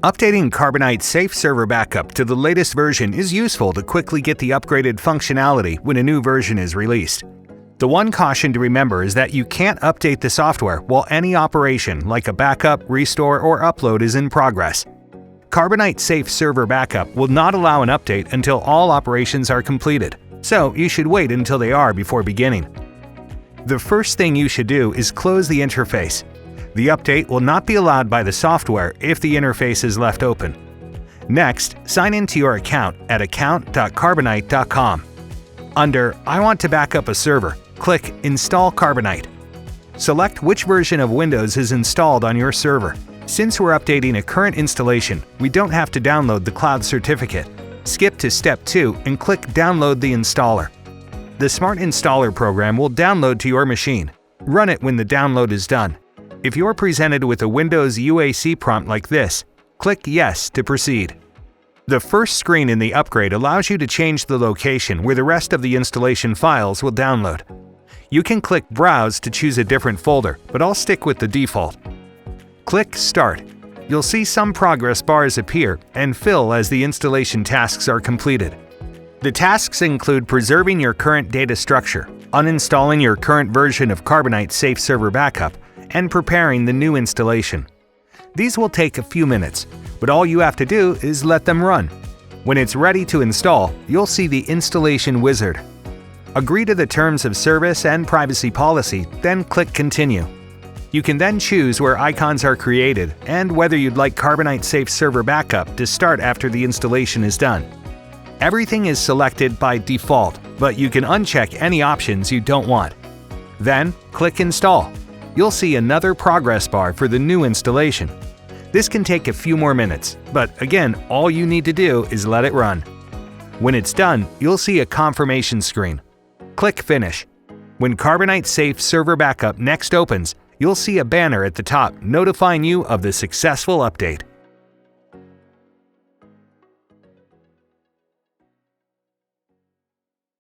Updating Carbonite Safe Server Backup to the latest version is useful to quickly get the upgraded functionality when a new version is released. The one caution to remember is that you can't update the software while any operation like a backup, restore, or upload is in progress. Carbonite Safe Server Backup will not allow an update until all operations are completed, so you should wait until they are before beginning. The first thing you should do is close the interface. The update will not be allowed by the software if the interface is left open. Next, sign into your account at account.carbonite.com. Under I want to back up a server, click Install Carbonite. Select which version of Windows is installed on your server. Since we're updating a current installation, we don't have to download the cloud certificate. Skip to Step 2 and click Download the installer. The Smart Installer program will download to your machine. Run it when the download is done. If you're presented with a Windows UAC prompt like this, click Yes to proceed. The first screen in the upgrade allows you to change the location where the rest of the installation files will download. You can click Browse to choose a different folder, but I'll stick with the default. Click Start. You'll see some progress bars appear and fill as the installation tasks are completed. The tasks include preserving your current data structure, uninstalling your current version of Carbonite Safe Server Backup, and preparing the new installation. These will take a few minutes, but all you have to do is let them run. When it's ready to install, you'll see the installation wizard. Agree to the terms of service and privacy policy, then click Continue. You can then choose where icons are created and whether you'd like Carbonite Safe Server Backup to start after the installation is done. Everything is selected by default, but you can uncheck any options you don't want. Then, click Install. You'll see another progress bar for the new installation. This can take a few more minutes, but again, all you need to do is let it run. When it's done, you'll see a confirmation screen. Click Finish. When Carbonite Safe Server Backup next opens, you'll see a banner at the top notifying you of the successful update.